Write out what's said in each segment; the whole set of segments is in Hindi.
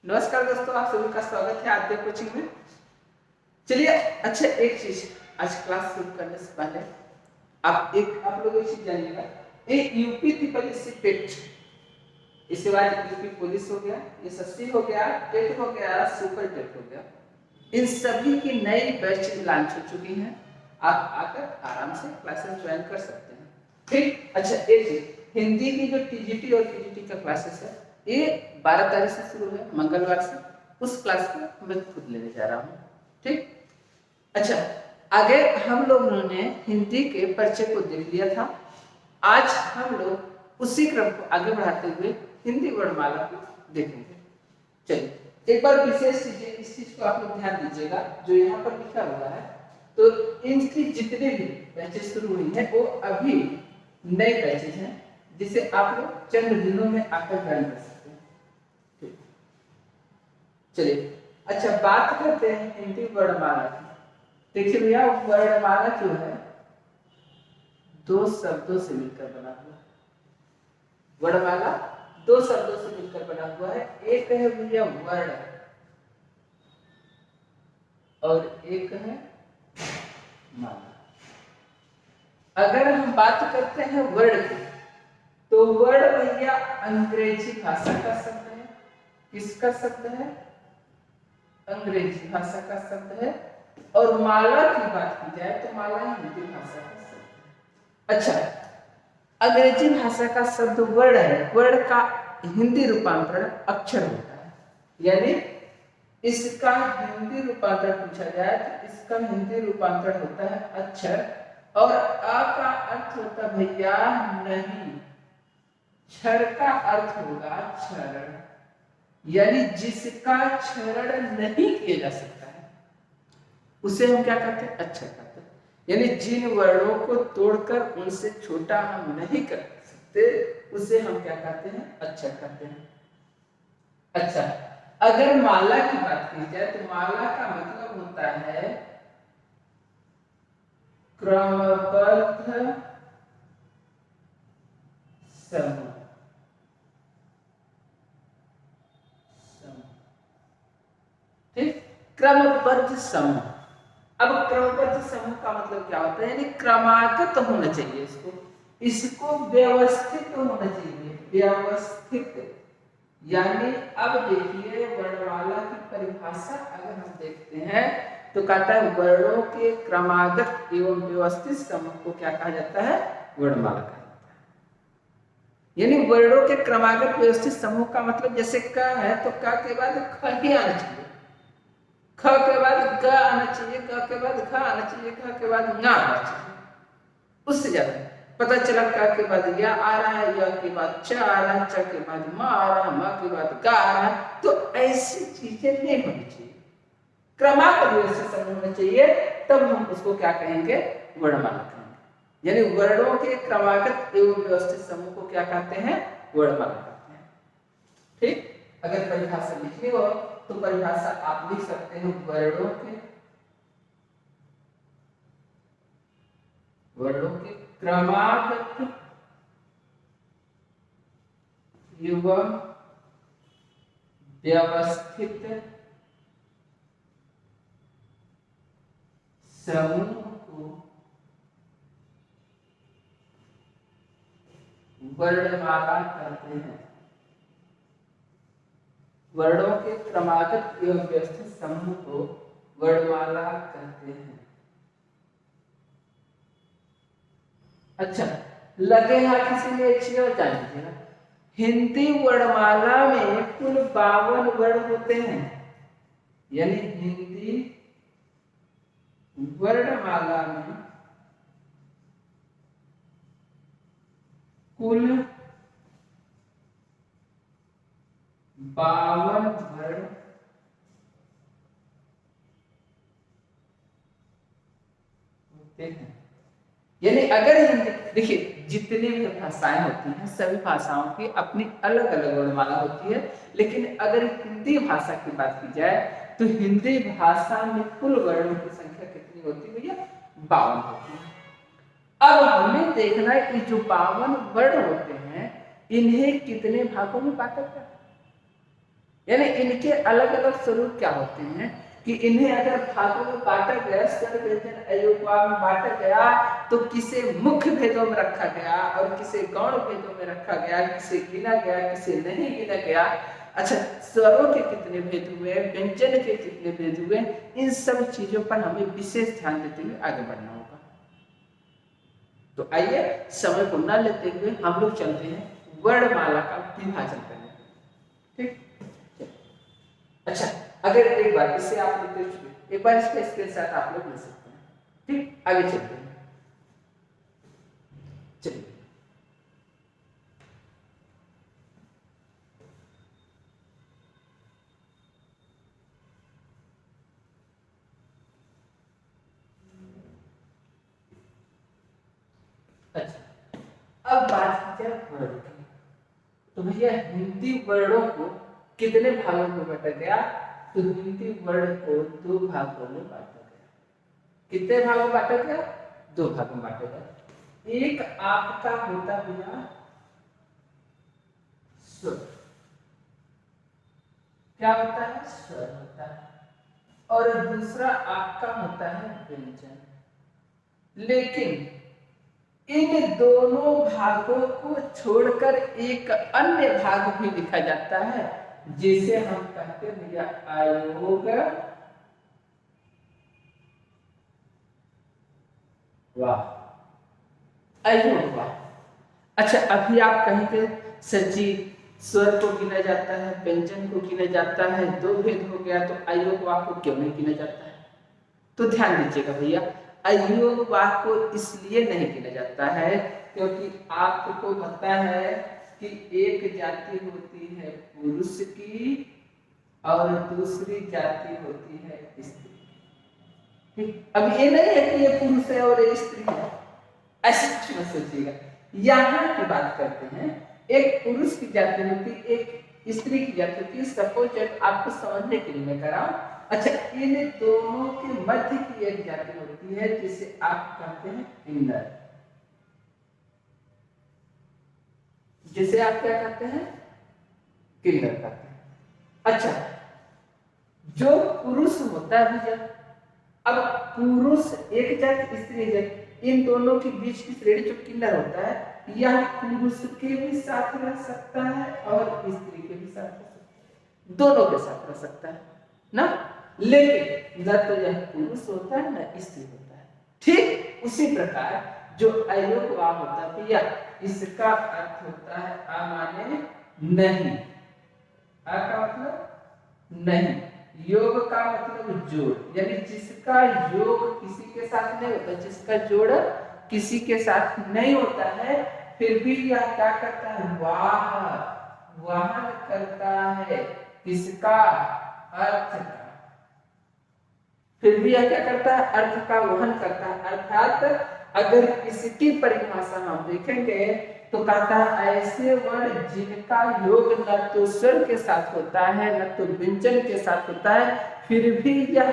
नमस्कार दोस्तों, आप सभी का स्वागत है आद्य कोचिंग में। चलिए, अच्छा एक चीज आज क्लास शुरू करने से पहले आप लोग एक चीज जानिएगा। ये यूपी ट्रिपल एससी टेट, इसके बाद यूपी पुलिस हो गया, एसएससी हो गया, टेट हो गया, सुपर टेट हो गया, इन सभी की नई बैच लॉन्च हो चुकी हैं। आप आकर आराम से क्लासेस ज्वाइन कर सकते हैं। ठीक, अच्छा एक चीज, हिंदी की जो टीजीटी और पीजीटी का क्लासेस है ये 12 तारीख से शुरू है, मंगलवार से। उस क्लास को मैं खुद लेने जा रहा हूँ। ठीक, अच्छा आगे हम लोगों ने हिंदी के परिचय को देख लिया था। आज हम लोग उसी क्रम को आगे बढ़ाते हुए हिंदी वर्णमाला को देखेंगे। चलिए, एक बार विशेष चीजें, इस चीज को आप लोग ध्यान दीजिएगा जो यहाँ पर लिखा हुआ है। तो इनकी जितने भी बैचेस शुरू हुई है वो अभी नए बैचेस हैं, जिसे आप लोग चंद दिनों में आकर ज्वाइन कर सकते हैं। ठीक, चलिए अच्छा बात करते हैं हिंदी वर्णमाला की। देखिए भैया, वर्णमाला जो है दो शब्दों से मिलकर बना हुआ है। वर्णमाला दो शब्दों से मिलकर बना हुआ है। एक है भैया वर्ण और एक है माला। अगर हम बात करते हैं वर्ण की, तो वर्ण भैया अंग्रेजी भाषा का शब्द है। किसका शब्द है? अंग्रेजी भाषा का शब्द है। और माला की बात की जाए तो माला हिंदी भाषा का शब्द है। अच्छा, अंग्रेजी भाषा का शब्द वर्ण है। वर्ण का हिंदी रूपांतरण अक्षर होता है, यानी इसका हिंदी रूपांतरण पूछा जाए तो इसका हिंदी रूपांतरण होता है अक्षर। और अ का अर्थ होता है भैया नहीं, क्षर का अर्थ होगा क्षरण, यानी जिसका क्षरण नहीं किया जा सकता है उसे हम क्या कहते हैं? अक्षर कहते हैं। यानी जिन वर्णों को तोड़कर उनसे छोटा हम नहीं कर सकते उसे हम क्या कहते हैं? अक्षर कहते हैं। अच्छा, अगर माला की बात की जाए तो माला का मतलब होता है क्रमबद्ध समूह। ठीक, क्रमबद्ध समूह। अब क्रमबद्ध समूह का मतलब क्या होता है? यानी क्रमागत होना चाहिए, इसको व्यवस्थित होना चाहिए, व्यवस्थित। यानी अब देखिए, वर्णमाला की परिभाषा अगर हम देखते हैं तो कहता है वर्णों के क्रमागत एवं व्यवस्थित समूह को क्या कहा जाता है? वर्णमाला कहा जाता है। यानी वर्णों के क्रमागत व्यवस्थित समूह का मतलब जैसे क है तो क के बाद ख ही आना चाहिए, ख के बाद ग आना चाहिए, ग के बाद घ आना चाहिए, घ के बाद ङ आना चाहिए। उससे ज्यादा पता चला क के बाद या आ रहा है, या के बाद च आ रहा है, च के बाद म आ रहा है, म के बाद ग आ रहा है, तो ऐसी चीजें नहीं होनी चाहिए। क्रमागत व्यवस्थित समूह होना चाहिए, तब हम उसको क्या कहेंगे? वर्णमाला कहेंगे। यानी वर्णों के क्रमागत एवं व्यवस्थित समूह को क्या कहते हैं? वर्णमाला कहते हैं। ठीक, अगर परिभाषा लिखनी हो तो परिभाषा आप लिख सकते हैं वर्णों के क्रमागत एवं व्यवस्थित समूह को वर्णमाला कहते हैं। वर्णों के क्रमागत एवं व्यवस्थित समूह को वर्णमाला कहते हैं। अच्छा, लगे हाथ किसी में एक चीज और जान लीजिएगा, हिंदी वर्णमाला में कुल 52 वर्ण होते हैं। यानी हिंदी वर्णमाला में कुल 52 वर्ण होते हैं। यानी अगर हिंदी, देखिए जितनी भी भाषाएं होती हैं सभी भाषाओं की अपनी अलग अलग वर्णमाला होती है, लेकिन अगर हिंदी भाषा की बात की जाए तो हिंदी भाषा में कुल वर्णों की संख्या कितनी होती है भैया? 52 होती है। अब हमें देखना है कि जो 52 वर्ण होते हैं इन्हें कितने भागों में बांटा जाए। यानी इनके अलग अलग स्वरूप क्या होते हैं कि इन्हें अगर भागों में बांटा गया, स्वर व्यंजन अयोगवा में बांटा गया, तो किसे मुख्य भेदों में रखा गया और किसे गौण भेदों में रखा गया, किसे गिना गया, किसे नहीं गिना गया। अच्छा, स्वरों के कितने भेद हुए, व्यंजन के कितने भेद हुए, इन सब चीजों पर हमें विशेष ध्यान देते हुए आगे बढ़ना होगा। तो आइए समय को न लेते हुए हम लोग चलते हैं वर्णमाला का विभाजन करने। ठीक, अच्छा, अगर एक बार इससे आप लोग देख चुके, एक बार इसके स्क्रीनशॉट आप लोग ले सकते हैं। ठीक, आगे चलते हैं। चलिए, अच्छा, अब बात की जाए वर्ण की, तो भैया हिंदी वर्णों को कितने भागों में बांटा गया? तो हिंदी वर्ण को 2 भागों में बांटा गया। कितने भागों में बांटा गया? 2 भागों में बांटा गया। एक आपका होता भैया स्वर, क्या होता है? स्वर होता है, और दूसरा आपका होता है व्यंजन। लेकिन इन दोनों भागों को छोड़कर एक अन्य भाग भी लिखा जाता है, जिसे हम कहते हैं भैया अयोग वाह, अयोग वाह। अच्छा, अभी आप कहेंगे सर जी स्वर को गिना जाता है, व्यंजन को गिना जाता है, 2 भेद हो गया, तो अयोग वाह को क्यों नहीं गिना जाता है? तो ध्यान दीजिएगा भैया, अयोग वाह को इसलिए नहीं गिना जाता है क्योंकि आपको पता है कि एक जाति होती है पुरुष की और दूसरी जाति होती है स्त्री। ठीक, अब ये नहीं है कि ये पुरुष है और ये स्त्री है, ऐसे कुछ मत सोचिएगा। यहाँ की बात करते हैं, एक पुरुष की जाति होती, एक स्त्री की जाति होती। सपोज आपको समझने के लिए मैं कर रहा हूं। अच्छा, इन दोनों के मध्य की एक जाति होती है जिसे आप कहते हैं किन्नर, जिसे आप क्या कहते हैं? किन्नर कहते हैं। अच्छा, जो पुरुष होता है भैया, अब पुरुष एक जाति स्त्री जाति, इन दोनों के बीच की श्रेणी जो किन्नर होता है, यह पुरुष के भी साथ रह सकता है और स्त्री के भी साथ रह सकता है, दोनों के साथ रह सकता है ना। लेकिन न तो यह पुरुष होता है न स्त्री होता है। ठीक उसी प्रकार जो अयोग वाह होता है भैया, इसका अर्थ होता है आ माने नहीं, आ का मतलब नहीं, योग का मतलब जोड़, यानी जिसका योग किसी के साथ नहीं होता, जिसका जोड़ किसी के साथ नहीं होता है, फिर भी यह क्या करता है? वाह, वहन करता है किसका? अर्थ का। फिर भी यह क्या करता है? अर्थ का वहन करता है। अर्थात अगर इसकी परिभाषा हम देखेंगे तो कहता है ऐसे वर्ण जिनका योग न तो स्वर के साथ होता है न तो व्यंजन के साथ होता है, फिर भी यह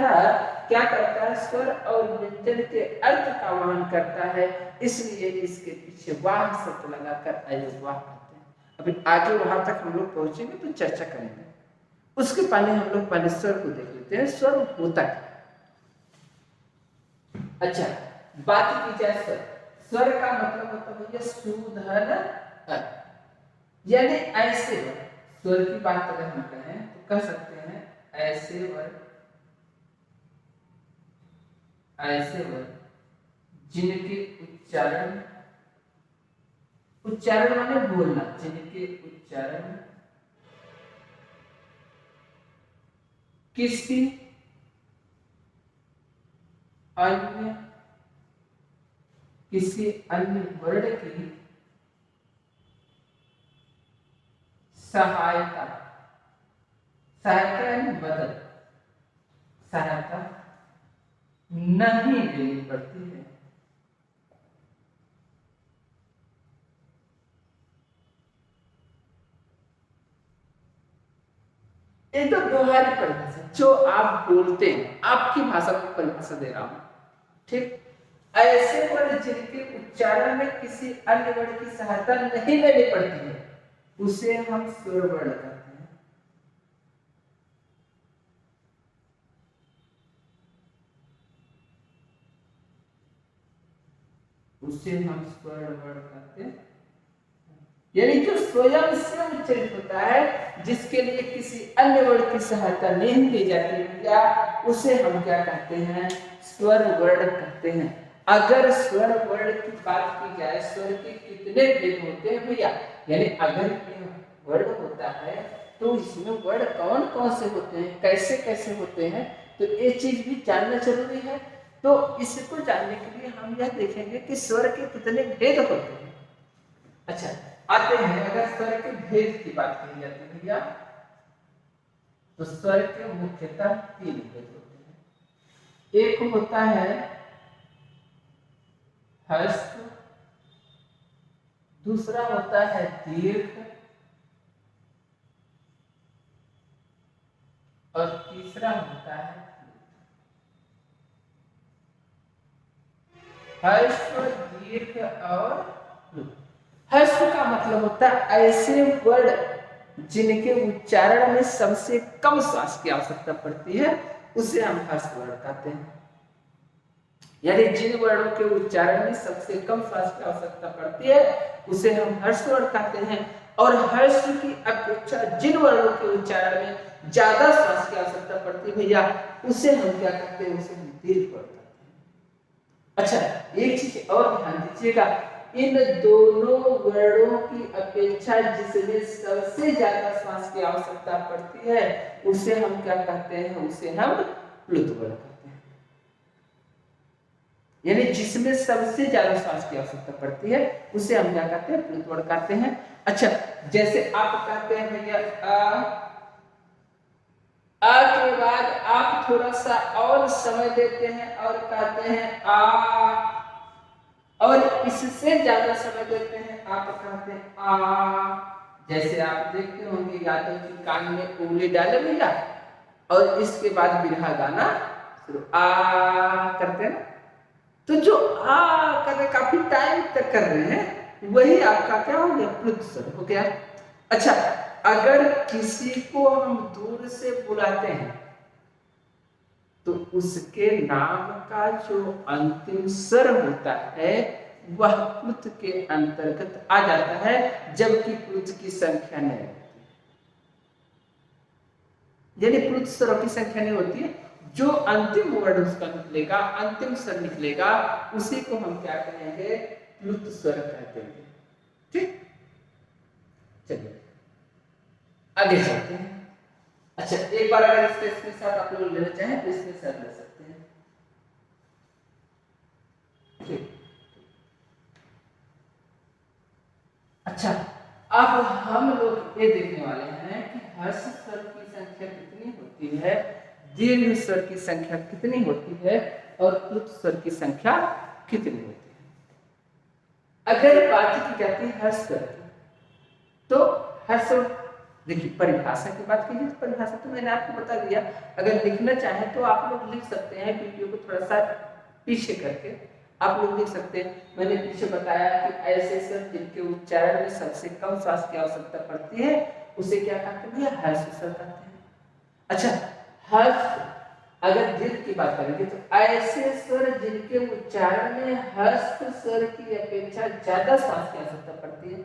क्या करता है? स्वर और व्यंजन के अर्थ का वहन करता है, इसलिए इसके पीछे वाह शब्द लगाकर अयोग वाह कहते हैं। अभी आगे वहां तक हम लोग पहुंचेंगे तो चर्चा करेंगे। उसके पहले हम लोग पहले स्वर को देख लेते हैं, स्वर होता क्या। अच्छा, बात की जाए स्वर, स्वर का मतलब होता है भैया सुधन, यानी ऐसे वर्ड। स्वर की बात अगर हम करें तो कह सकते हैं ऐसे वर्ड, ऐसे वर्ड जिनके उच्चारण, उच्चारण माने बोलना, जिनके उच्चारण किसी अन्य वर्ण की सहायता, सहायता यानी मदद, सहायता नहीं लेनी पड़ती है। ये तो व्यवहारिक परिभाषा जो आप बोलते हैं, आपकी भाषा में परिभाषा दे रहा हूं। ठीक, ऐसे वर्ण जिनके उच्चारण में किसी अन्य वर्ण की सहायता नहीं लेनी पड़ती है, उसे हम स्वर वर्ण कहते हैं। उसे हम स्वर वर्ण कहते हैं। यानी जो स्वयं से उच्चारित होता है, जिसके लिए किसी अन्य वर्ण की सहायता नहीं ली जाती है भैया, उसे हम क्या कहते हैं? स्वर वर्ण कहते हैं। अगर स्वर वर्ण की बात की जाए, स्वर के कितने भेद होते हैं भैया, यानी अगर वर्ण होता है तो इसमें वर्ण कौन कौन से होते हैं, कैसे कैसे होते हैं, तो ये चीज भी जानना जरूरी है। तो इसको जानने के लिए हम यह देखेंगे कि स्वर के कितने भेद होते हैं। अच्छा, आते हैं अगर स्वर के भेद की बात की जाती है भैया, तो स्वर के मुख्यतः 3 भेद होते हैं। एक होता है ह्रस्व, दूसरा होता है दीर्घ, और तीसरा होता है ह्रस्व, दीर्घ और प्लुत। ह्रस्व का मतलब होता है ऐसे वर्ण जिनके उच्चारण में सबसे कम श्वास की आवश्यकता पड़ती है, उसे हम ह्रस्व वर्ण कहते हैं। यानी जिन वर्णों के उच्चारण में सबसे कम श्वास की आवश्यकता पड़ती है, उसे हम ह्रस्व वर्ण कहते हैं। और ह्रस्व की अपेक्षा जिन वर्णों के उच्चारण में ज्यादा श्वास की आवश्यकता पड़ती है भैया, उसे हम क्या कहते हैं? उसे हम दीर्घ वर्ण कहते हैं। अच्छा, एक चीज और ध्यान दीजिएगा, इन दोनों वर्णों की अपेक्षा जिसमें सबसे ज्यादा श्वास की आवश्यकता पड़ती है, उसे हम क्या कहते हैं? उसे हम प्लुत वर्ण कहते हैं। यानी जिसमें सबसे ज्यादा श्वास की आवश्यकता पड़ती है, उसे हम क्या कहते हैं? प्लुत वर्ण कहते हैं। अच्छा, जैसे आप कहते हैं भैया आ के बाद आप थोड़ा सा और समय देते हैं और कहते हैं आ, और इससे ज्यादा समय देते हैं, आप कहते हैं आ। जैसे आप देखते होंगे यादव जी कान में उंगली डाले भैया, और इसके बाद बिरहा गाना शुरू आ करते हैं। तो जो आ कर रहे, काफी टाइम तक कर रहे हैं, वही आपका क्या हो गया? प्लुत स्वर हो गया। अच्छा, अगर किसी को हम दूर से बुलाते हैं तो उसके नाम का जो अंतिम स्वर होता है वह प्लुत के अंतर्गत आ जाता है, जबकि प्लुत की संख्या नहीं होती। यानी प्लुत स्वरों की संख्या नहीं होती है, जो अंतिम वर्ण उसका निकलेगा, अंतिम स्वर निकलेगा, उसी को हम क्या कहेंगे? प्लुत स्वर कहते हैं। ठीक, चलिए आगे चलते हैं। अच्छा, एक बार अगर इसके स्क्रीनशॉट आप लोग लेना चाहें तो स्क्रीनशॉट ले सकते हैं। ठीक, अच्छा, अब हम लोग ये देखने वाले हैं कि ह्रस्व स्वर की संख्या कितनी होती है, दीर्घ स्वर की संख्या कितनी होती है, और प्लुत स्वर की संख्या कितनी होती है। अगर बात की जाती है ह्रस्व स्वर की, तो ह्रस्व, देखिए परिभाषा की बात कीजिए तो परिभाषा तो मैंने आपको बता दिया। अगर लिखना चाहें तो आप लोग लिख सकते हैं, वीडियो को थोड़ा सा पीछे करके आप लोग लिख सकते हैं। मैंने पीछे बताया कि ऐसे स्वर जिनके उच्चारण में सबसे कम श्वास की आवश्यकता पड़ती है, उसे क्या कहते हैं? ह्रस्व स्वर कहते हैं। अच्छा, ह्रस्व, अगर दीर्घ की बात करेंगे तो ऐसे स्वर जिनके उच्चारण में ह्रस्व स्वर की अपेक्षा ज्यादा श्वास की आवश्यकता पड़ती है,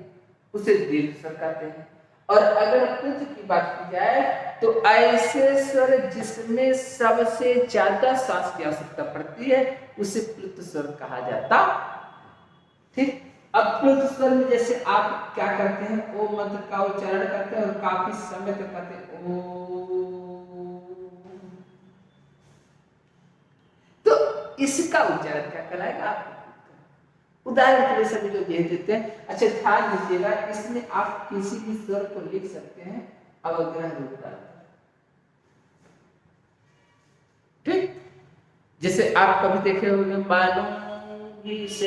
उसे दीर्घ स्वर कहते हैं। और अगर प्लुत की बात की जाए तो ऐसे स्वर जिसमें सबसे ज्यादा श्वास की आवश्यकता पड़ती है, उसे प्लुत स्वर कहा जाता। ठीक, अब प्लुत स्वर में जैसे आप क्या करते हैं? ओ मंत्र का उच्चारण करते हैं और काफी समय तक कहते हैं ओ, तो इसका उच्चारण क्या कराएगा? आप उदाहरण के लिए सभी लोग यही देते हैं। अच्छा, ध्यान दीजिएगा, इसमें आप किसी भी स्वर को लिख सकते हैं अवग्रह रूप डाल। ठीक, जैसे आप कभी देखे होंगे मानोभिषेक,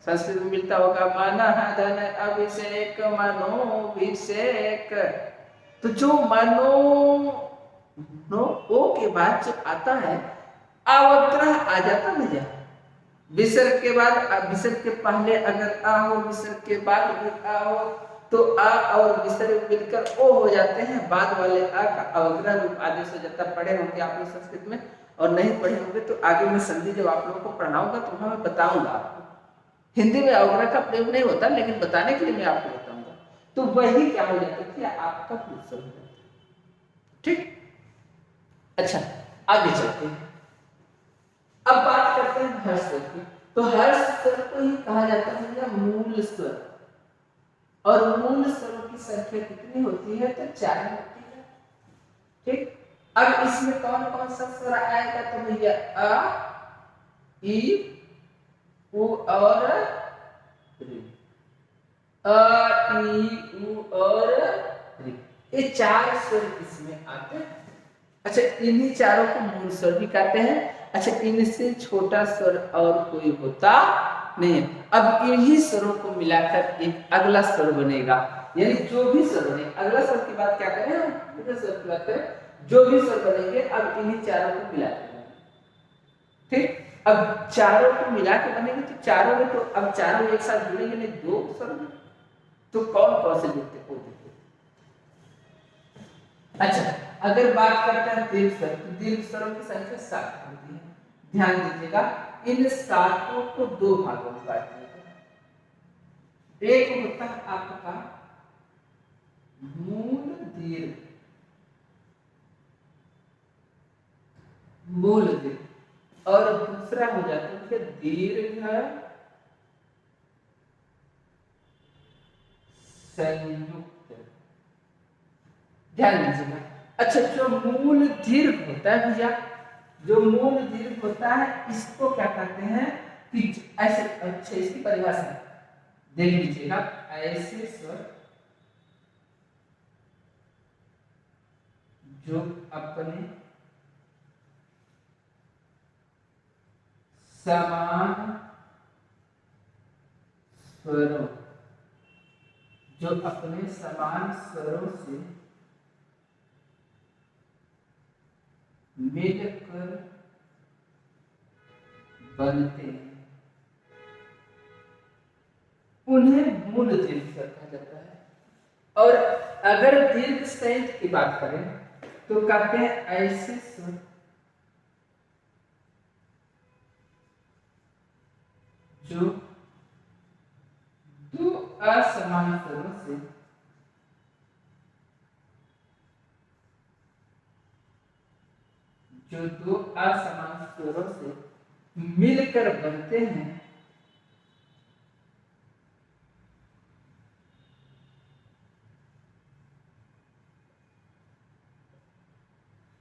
संस्कृत में मिलता होगा माना धन अभिषेक मनोभिषेक। तो जो मानो नो ओ के बाद जो आता है अवग्रह आ जाता भैया। विसर्ग के बाद, विसर्ग के पहले अगर आ हो, विसर्ग के बाद भी आ हो, तो आ और विसर्ग मिलकर ओ हो जाते हैं, बाद वाले आ का अवग्रह रूप आदेश हो जाता। पढ़े होंगे आप लोग संस्कृत में और नहीं पढ़े होंगे तो आगे मैं संधि जब आप लोगों को पढ़ाऊंगा तो वहां मैं बताऊंगा आपको। हिंदी में अवग्रह का प्रयोग नहीं होता, लेकिन बताने के लिए मैं आपको बताऊंगा। तो वही क्या हो जाता है, आपका पुरुषर हो जाता है। ठीक, अच्छा आगे चलते हैं। अब बात करते हैं हर्ष स्वर की। तो हर्ष स्वर को ही कहा जाता है या मूल स्वर, और मूल स्वरों की संख्या कितनी होती है, तो 4 होती है। ठीक, अब इसमें कौन कौन सा स्वर आएगा, तो भैया अ, ई, उ और ऋ। अ, ई, उ और ऋ, ये 4 स्वर इसमें आते हैं। अच्छा, इन्हीं चारों को मूल स्वर भी कहते हैं। अच्छा, इनसे छोटा स्वर और कोई होता नहीं है। अब इन्हीं स्वरों को मिलाकर एक अगला स्वर बनेगा, यानी जो भी स्वर बने, अगला स्वर की बात क्या करें हम, अगला स्वर की बात करें, जो भी स्वर बनेंगे अब इन्हीं चारों को मिला के बनेंगे। ठीक, अब चारों को मिला के बनेंगे तो चारों में, तो अब चारों एक साथ जुड़ेंगे नहीं, 2 स्वर में, तो कौन कौन से जुड़ते हैं वो देखिए। अच्छा, अगर बात करते हैं दीर्घ स्वर, तो दीर्घ स्वरों की संख्या 7 होती है। ध्यान दीजिएगा, इन 7 को 2 भागों में बांट दिया गया। एक होता है आपका मूल दीर्घ, मूल दीर्घ, और दूसरा हो जाता है दीर्घ संयुक्त। ध्यान दीजिएगा। अच्छा, जो मूल दीर्घ होता है भैया, जो मूल दीर्घ होता है इसको क्या कहते हैं कि ऐसे, अच्छा इसकी परिभाषा देख लीजिएगा, ऐसे स्वर जो अपने समान स्वरों, जो अपने समान स्वरों से मिलकर बनते हैं, उन्हें मूल दीर्घ स्वर कहा जाता है। और अगर दीर्घ संयुक्त की बात करें तो कहते हैं ऐसे स्वर जो 2 असमान स्वरों से मिलकर बनते हैं,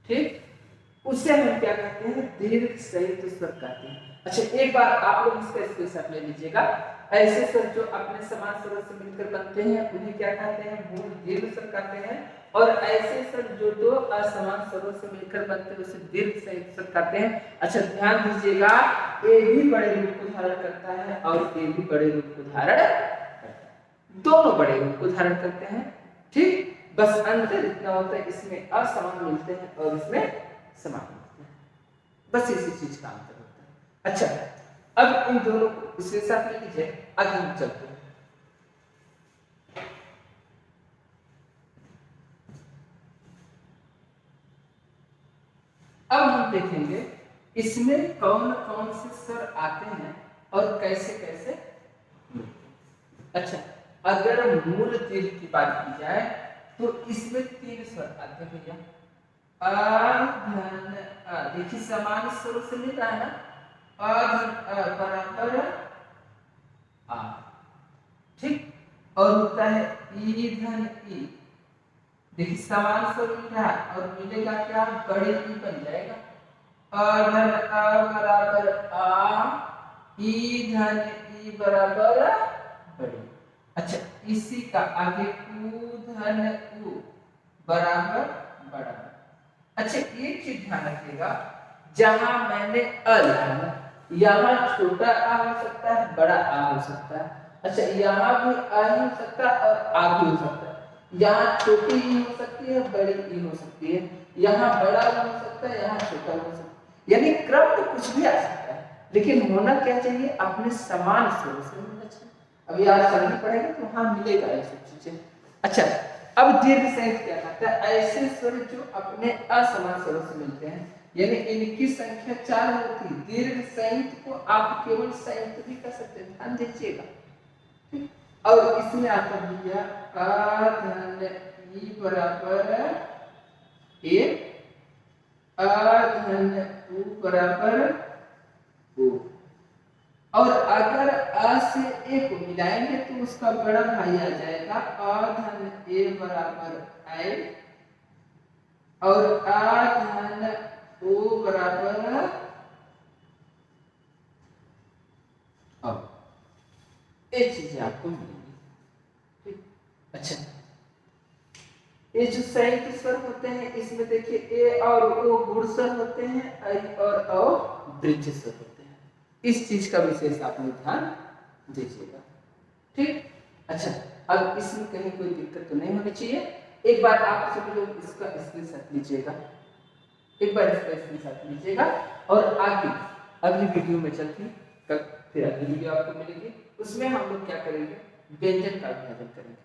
ठीक, उसे हम क्या कहते हैं, दीर्घ संयुक्त स्वर कहते हैं। अच्छा, एक बार आप लोग इसका स्क्रीनशॉट ले लीजिएगा। ऐसे स्वर जो अपने समान स्वरों से मिलकर बनते हैं उन्हें क्या कहते हैं, मूल दीर्घ स्वर कहते हैं। और ऐसे स्वर जो 2 असमान स्वरों से मिलकर बनते हैं उसे दीर्घ संयुक्त स्वर कहते हैं। अच्छा, ध्यान दीजिएगा, ए भी बड़े रूप को धारण करता है और ए भी बड़े रूप को धारण करता है, दोनों बड़े रूप को धारण करते हैं। ठीक, बस अंतर इतना होता है, इसमें असमान मिलते हैं और इसमें समान मिलते हैं, बस इसी चीज का अंतर होता है। अच्छा, अब इन दोनों को इसके साथ ले लीजिए, आगे हम चलते हैं। अब हम देखेंगे इसमें कौन कौन से स्वर आते हैं और कैसे कैसे। अच्छा, अगर मूल दीर्घ की बात की जाए तो इसमें 3 स्वर आते हैं भैया। अ धन अ, देखिए समान स्वरों से मिल रहा है ना, अ धन अ बराबर आ, ठीक, और होता है ई धन ई, देखिए समान स्वर मिल रहा है और मिलेगा क्या, बड़े ई बन जाएगा। अ धन अ बराबर आ, ई धन ई बराबर बड़े। अच्छा, इसी का आगे उ धन उ बराबर बड़ा। अच्छा, एक चीज ध्यान रखिएगा, जहां मैंने अ लिखा है यहाँ छोटा आ हो सकता है, बड़ा आ हो सकता है। अच्छा, यहाँ भी आ ही हो सकता है और आ भी हो सकता है। यहाँ छोटी ई हो सकती है, बड़ी ई हो सकती है, यहाँ बड़ा हो सकता है, यहाँ छोटा हो सकता है, यानी क्रम में कुछ भी आ सकता है, लेकिन होना क्या चाहिए, अपने समान स्वरों से मिलना चाहिए। अभी आज संधि पढ़ेंगे तो वहां मिलेगा ये सब चीजें। अच्छा, अब दीर्घ संयुक्त क्या कहता है, ऐसे स्वर जो अपने असमान स्वरों से मिलते हैं, यानी इनकी संख्या 4 होती। दीर्घ संयुक्त को आप केवल संयुक्त भी कर सकते हैं, ध्यान दीजिएगा। ठीक, और इसमें आता भैया a धन e बराबर a, a धन u बराबर o। और अगर a से a को मिलाएंगे तो उसका बड़ा भाई आ जाएगा a धन a बराबर i, और a धन o बराबर अब ये चीजें आपको मिलेंगी। ठीक, अच्छा, ये जो संयुक्त स्वर होते हैं इसमें देखिए ए और ओ गुण स्वर होते हैं, आई और औ वृद्धि स्वर होते हैं। इस चीज का विशेष आपने ध्यान दीजिएगा। ठीक, अच्छा, अब इसमें कहीं कोई दिक्कत तो नहीं होनी चाहिए। एक बार आप सभी लोग इसका स्क्रीनशॉट लीजिएगा, एक बार इसका स्क्रीनशॉट लीजिएगा, और आगे अगली वीडियो में चलती कल फिर अगली वीडियो आपको मिलेगी, उसमें हम लोग क्या करेंगे, व्यंजन का अभ्यास करेंगे।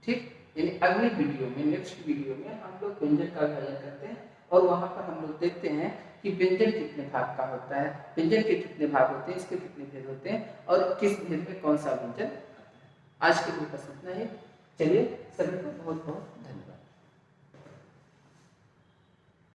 ठीक, यानी अगली वीडियो में, नेक्स्ट वीडियो में हम लोग व्यंजन का अभ्यास करते हैं, और वहां पर हम लोग देखते हैं कि व्यंजन कितने भाग का होता है, व्यंजन के कितने भाग होते हैं, इसके कितने भेद होते हैं, और किस भेद में कौन सा व्यंजन आता है। आज के लिए बस इतना ही। चलिए, सभी को बहुत बहुत